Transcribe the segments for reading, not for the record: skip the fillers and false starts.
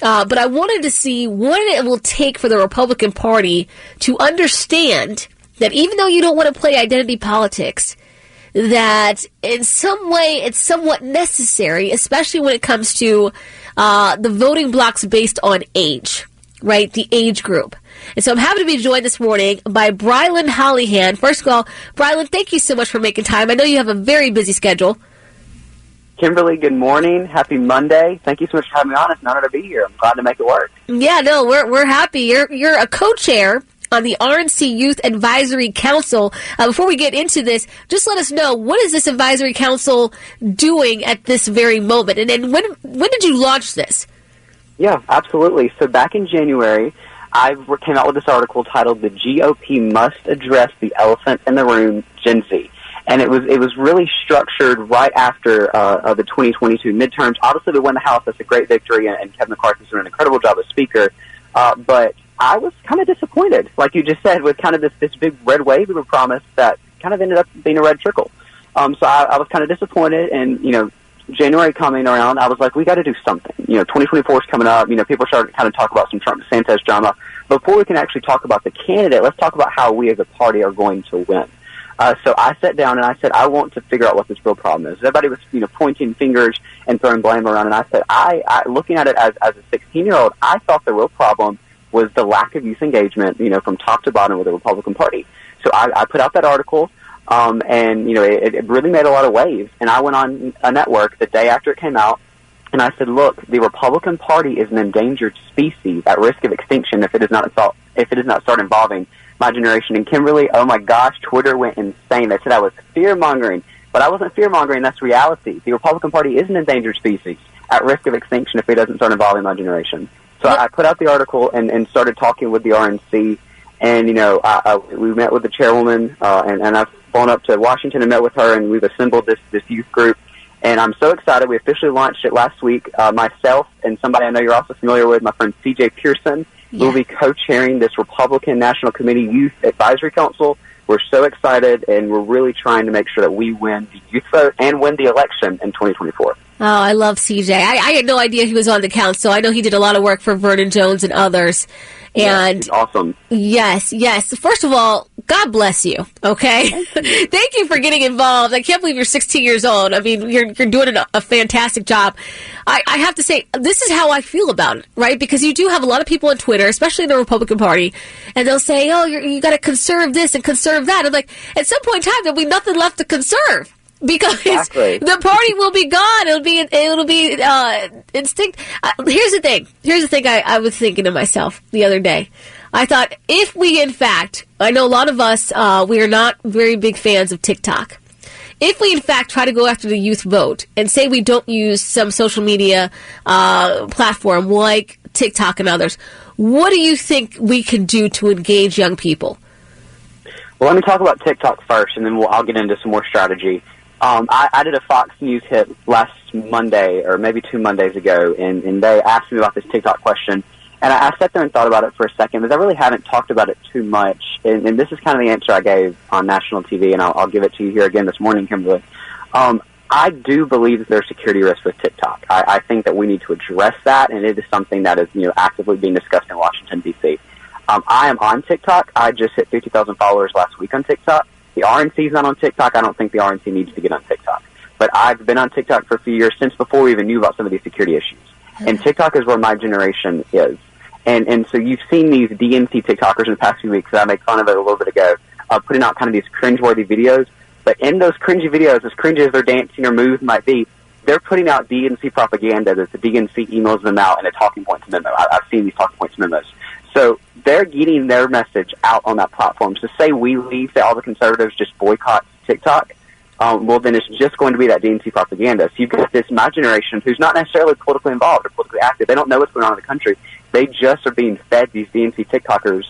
But I wanted to see what it will take for the Republican Party to understand that even though you don't want to play identity politics, that in some way it's somewhat necessary, especially when it comes to the voting blocks based on age, right? The age group. And so I'm happy to be joined this morning by Brilyn Hollyhand. First of all, Brilyn, thank you so much for making time. I know you have a very busy schedule. Kimberly, good morning. Happy Monday. Thank you so much for having me on. It's an honor to be here. I'm glad to make it work. Yeah, no, we're happy. You're a co-chair on the RNC Youth Advisory Council. Before we get into this, just let us know, what is this advisory council doing at this very moment? And when did you launch this? Yeah, absolutely. So back in January, I came out with this article titled "The GOP Must Address the Elephant in the Room, Gen Z." And it was really structured right after the 2022 midterms. Obviously, we won the House. That's a great victory, and Kevin McCarthy's doing an incredible job as Speaker. But I was kind of disappointed, like you just said, with kind of this big red wave we were promised that kind of ended up being a red trickle. So I was kind of disappointed, and, January coming around, I was like, we got to do something. 2024 is coming up. People are starting to kind of talk about some Trump-DeSantis drama. Before we can actually talk about the candidate, let's talk about how we as a party are going to win. So I sat down and I said, I want to figure out what this real problem is. Everybody was, pointing fingers and throwing blame around. And I said, I looking at it as a 16-year-old, I thought the real problem was the lack of youth engagement, from top to bottom with the Republican Party. So I put out that article, and, it really made a lot of waves. And I went on a network the day after it came out, and I said, look, the Republican Party is an endangered species at risk of extinction if it does not start involving my generation. And Kimberly, oh my gosh, Twitter went insane. They said I was fear-mongering, but I wasn't fear-mongering. That's reality. The Republican Party is an endangered species at risk of extinction if it doesn't start involving my generation. So I put out the article and started talking with the RNC, and, we met with the chairwoman, and I've flown up to Washington and met with her, and we've assembled this youth group. And I'm so excited. We officially launched it last week. Myself and somebody I know you're also familiar with, my friend C.J. Pearson, will be co-chairing this Republican National Committee Youth Advisory Council. We're so excited, and we're really trying to make sure that we win the youth vote and win the election in 2024. Oh, I love CJ. I had no idea he was on the council. I know he did a lot of work for Vernon Jones and others. And yeah, awesome. Yes. First of all, God bless you. Okay. Thank you for getting involved. I can't believe you're 16 years old. I mean, you're doing a fantastic job. I have to say, this is how I feel about it, right? Because you do have a lot of people on Twitter, especially in the Republican Party, and they'll say, oh, you got to conserve this and conserve that. I'm like, at some point in time, there'll be nothing left to conserve. Because exactly. The party will be gone. It'll be instinct. Here's the thing I was thinking to myself the other day. I thought, if we, in fact, I know a lot of us, we are not very big fans of TikTok. If we, in fact, try to go after the youth vote and say we don't use some social media platform like TikTok and others, what do you think we can do to engage young people? Well, let me talk about TikTok first, and then I'll get into some more strategy. I did a Fox News hit last Monday, or maybe 2 Mondays ago, and they asked me about this TikTok question. And I sat there and thought about it for a second, because I really haven't talked about it too much. And this is kind of the answer I gave on national TV, and I'll give it to you here again this morning, Kimberly. I do believe that there's security risks with TikTok. I think that we need to address that, and it is something that is actively being discussed in Washington, D.C. I am on TikTok. I just hit 50,000 followers last week on TikTok. The RNC's not on TikTok. I don't think the RNC needs to get on TikTok. But I've been on TikTok for a few years, since before we even knew about some of these security issues. And TikTok is where my generation is. And so you've seen these DNC TikTokers in the past few weeks, that I made fun of it a little bit ago, putting out kind of these cringeworthy videos. But in those cringy videos, as cringy as their dancing or moves might be, they're putting out DNC propaganda that the DNC emails them out in a talking points memo. I've seen these talking points memos. So they're getting their message out on that platform. So say we leave, say all the conservatives just boycott TikTok, well, then it's just going to be that DNC propaganda. So you've got my generation who's not necessarily politically involved or politically active. They don't know what's going on in the country. They just are being fed these DNC TikTokers,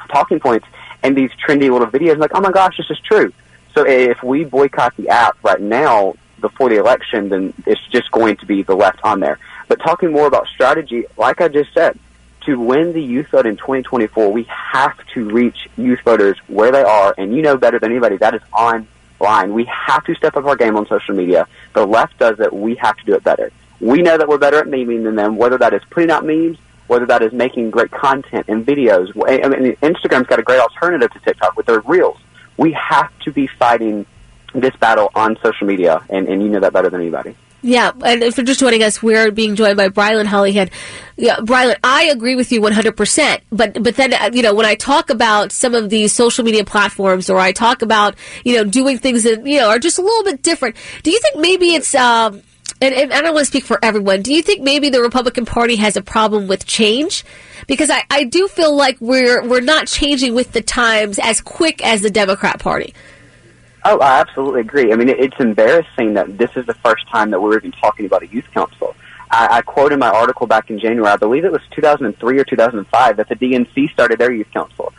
talking points and these trendy little videos. Like, oh my gosh, this is true. So if we boycott the app right now before the election, then it's just going to be the left on there. But talking more about strategy, like I just said, to win the youth vote in 2024, we have to reach youth voters where they are, and you know better than anybody, that is online. We have to step up our game on social media. The left does it. We have to do it better. We know that we're better at memeing than them, whether that is putting out memes, whether that is making great content and videos. I mean, Instagram's got a great alternative to TikTok with their Reels. We have to be fighting this battle on social media, and you know that better than anybody. Yeah, and if you're just joining us, we're being joined by Brilyn Hollyhand. Yeah, Brilyn, I agree with you 100%. But then, when I talk about some of these social media platforms, or I talk about, doing things that, are just a little bit different, do you think maybe it's, and I don't want to speak for everyone, do you think maybe the Republican Party has a problem with change? Because I do feel like we're not changing with the times as quick as the Democrat Party. Oh, I absolutely agree. I mean, it's embarrassing that this is the first time that we're even talking about a youth council. I quote in my article back in January, I believe it was 2003 or 2005, that the DNC started their youth council.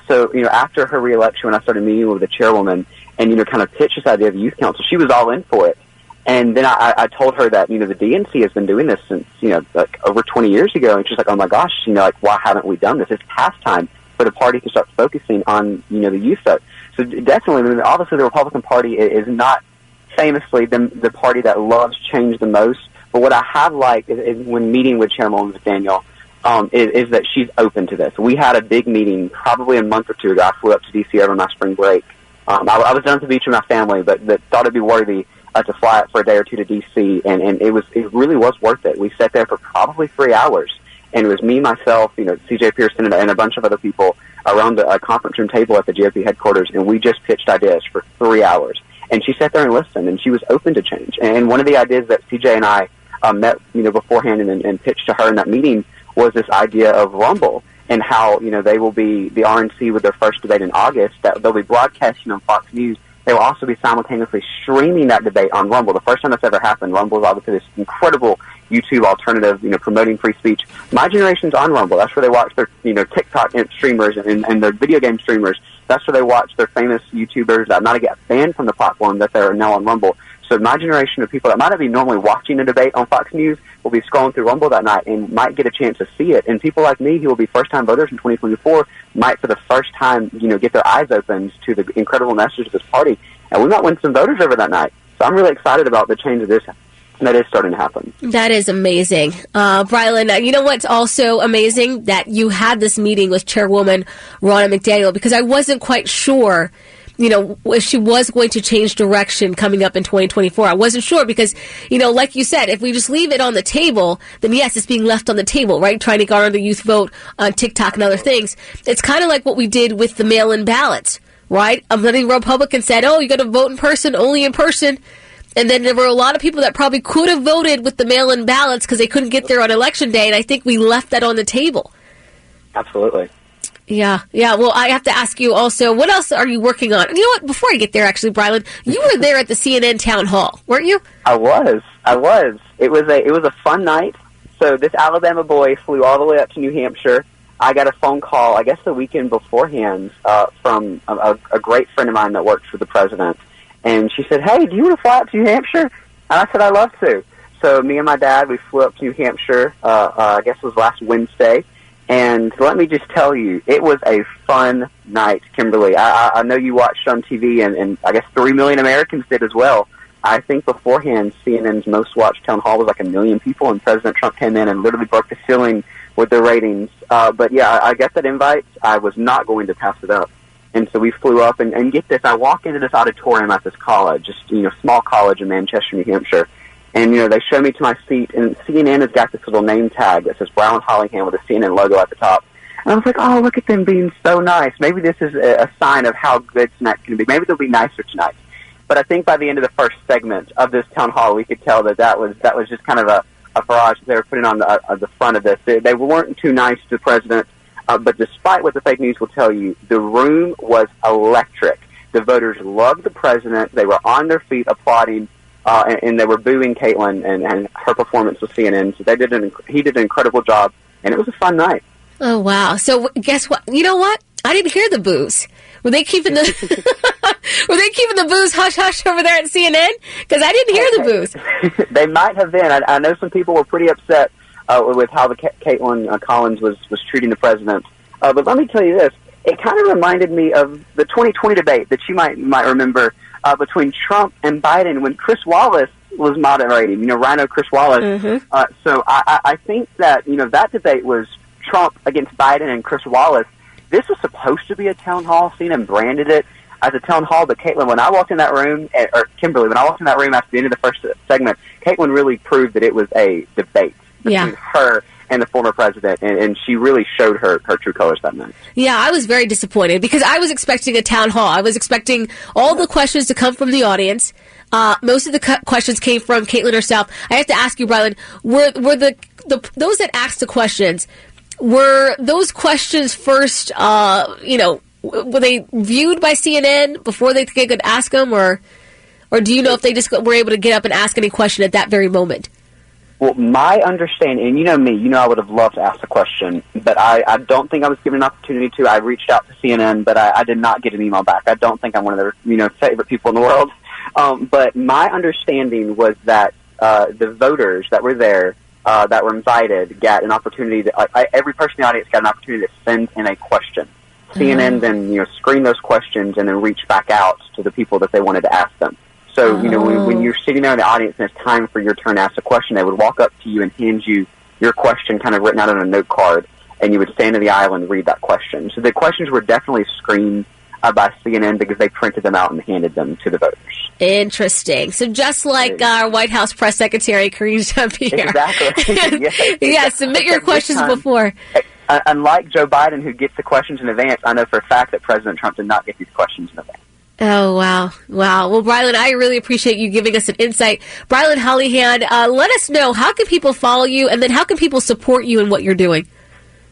So, after her reelection, when I started meeting with the chairwoman and, kind of pitched this idea of youth council, she was all in for it. And then I told her that, the DNC has been doing this since, like over 20 years ago. And she's like, oh my gosh, why haven't we done this? It's past time for the party to start focusing on, the youth vote. So definitely, I mean, obviously the Republican Party is not famously the party that loves change the most. But what I have liked is when meeting with Chairwoman Daniel, is that she's open to this. We had a big meeting probably a month or two ago. I flew up to D.C. over my spring break. I was down at the beach with my family, but thought it'd be worthy to fly out for a day or two to D.C. And it really was worth it. We sat there for probably 3 hours. And it was me, myself, C.J. Pearson, and a bunch of other people around the conference room table at the GOP headquarters, and we just pitched ideas for 3 hours. And she sat there and listened, and she was open to change. And one of the ideas that C.J. and I met, beforehand and pitched to her in that meeting was this idea of Rumble and how, they will be, the RNC with their first debate in August, that they'll be broadcasting on Fox News. They will also be simultaneously streaming that debate on Rumble. The first time that's ever happened, Rumble is obviously this incredible YouTube alternative, promoting free speech. My generation's on Rumble. That's where they watch their, TikTok streamers and their video game streamers. That's where they watch their famous YouTubers that might get banned from the platform that they're now on Rumble. So my generation of people that might not be normally watching a debate on Fox News will be scrolling through Rumble that night and might get a chance to see it. And people like me who will be first-time voters in 2024 might, for the first time, get their eyes opened to the incredible message of this party. And we might win some voters over that night. So I'm really excited about the change of this that is starting to happen. That is amazing. Brilyn, you know what's also amazing? That you had this meeting with Chairwoman Ronna McDaniel, because I wasn't quite sure, if she was going to change direction coming up in 2024. I wasn't sure because, like you said, if we just leave it on the table, then yes, it's being left on the table, right? Trying to garner the youth vote on TikTok and other things. It's kind of like what we did with the mail-in ballots, right? Many Republicans said, oh, you got to vote in person, only in person. And then there were a lot of people that probably could have voted with the mail-in ballots because they couldn't get there on Election Day, and I think we left that on the table. Absolutely. Yeah. Well, I have to ask you also, what else are you working on? You know what? Before I get there, actually, Brilyn, you were there at the CNN town hall, weren't you? I was. It was a fun night. So this Alabama boy flew all the way up to New Hampshire. I got a phone call, I guess the weekend beforehand, from a great friend of mine that works for the president. And she said, hey, do you want to fly up to New Hampshire? And I said, I'd love to. So me and my dad, we flew up to New Hampshire, I guess it was last Wednesday. And let me just tell you, it was a fun night, Kimberly. I know you watched on TV, and I guess 3 million Americans did as well. I think beforehand, CNN's most watched town hall was like 1 million people, and President Trump came in and literally broke the ceiling with their ratings. But yeah, I got that invite. I was not going to pass it up. And so we flew up, and get this, I walk into this auditorium at this college, just, small college in Manchester, New Hampshire. And, they show me to my seat, and CNN has got this little name tag that says Brilyn Hollyhand with a CNN logo at the top. And I was like, oh, look at them being so nice. Maybe this is a sign of how good tonight's going to be. Maybe they'll be nicer tonight. But I think by the end of the first segment of this town hall, we could tell that was just kind of a barrage they were putting on the front of this. They weren't too nice to the president. But despite what the fake news will tell you, the room was electric. The voters loved the president. They were on their feet applauding, and they were booing Caitlin and her performance with CNN. So he did an incredible job, and it was a fun night. Oh, wow. So guess what? You know what? I didn't hear the boos. Were they keeping the boos hush-hush over there at CNN? Because I didn't hear the boos. They might have been. I know some people were pretty upset with how the Caitlin Collins was treating the president. But let me tell you this. It kind of reminded me of the 2020 debate that you might remember between Trump and Biden when Chris Wallace was moderating. Rhino Chris Wallace. So I think that, that debate was Trump against Biden and Chris Wallace. This was supposed to be a town hall. CNN branded it as a town hall, but Caitlin, when I walked in that room, or Kimberly, when I walked in that room after the end of the first segment, Caitlin really proved that it was a debate between her and the former president, and she really showed her true colors that night. Yeah, I was very disappointed because I was expecting a town hall. I was expecting all the questions to come from the audience. Most of the questions came from Caitlin herself. I have to ask you, Brilyn, were the those that asked the questions, were those questions first, were they viewed by CNN before they could ask them, or do you know if they just were able to get up and ask any question at that very moment? Well, my understanding, and you know me, I would have loved to ask a question, but I don't think I was given an opportunity to. I reached out to CNN, but I did not get an email back. I don't think I'm one of their, favorite people in the world. But my understanding was that the voters that were there, that were invited, got an opportunity to, every person in the audience got an opportunity to send in a question. CNN then, screened those questions and then reached back out to the people that they wanted to ask them. So, when you're sitting there in the audience and it's time for your turn to ask a question, they would walk up to you and hand you your question kind of written out on a note card, and you would stand in the aisle and read that question. So the questions were definitely screened by CNN because they printed them out and handed them to the voters. Interesting. So just like our White House press secretary, Karine Jean-Pierre. Exactly. Yeah, submit your questions before. Unlike Joe Biden, who gets the questions in advance, I know for a fact that President Trump did not get these questions in advance. Oh, wow. Well, Brilyn, I really appreciate you giving us an insight. Brilyn Hollyhand, let us know, how can people follow you, and then how can people support you in what you're doing?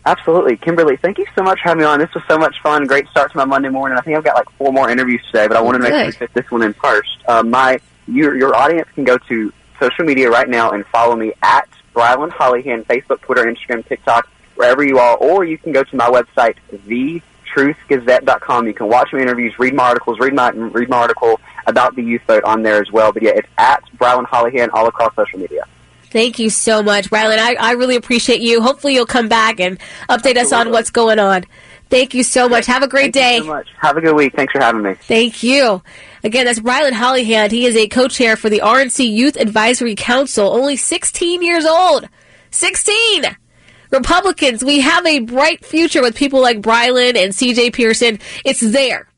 Absolutely. Kimberly, thank you so much for having me on. This was so much fun. Great start to my Monday morning. I think I've got like 4 more interviews today, but I wanted to make sure we fit this one in first. Your audience can go to social media right now and follow me at Brilyn Hollyhand, Facebook, Twitter, Instagram, TikTok, wherever you are, or you can go to my website, thetruthgazette.com. You can watch my interviews, read my articles, read my article about the youth vote on there as well. But yeah, it's at Brilyn Hollyhand all across social media. Thank you so much, Brilyn. I really appreciate you. Hopefully you'll come back and update us on what's going on. Thank you so much. Have a great day. Thank you so much. Have a good week. Thanks for having me. Thank you. Again, that's Brilyn Hollyhand. He is a co-chair for the RNC Youth Advisory Council, only 16 years old. 16! Republicans, we have a bright future with people like Brilyn and C.J. Pearson. It's there.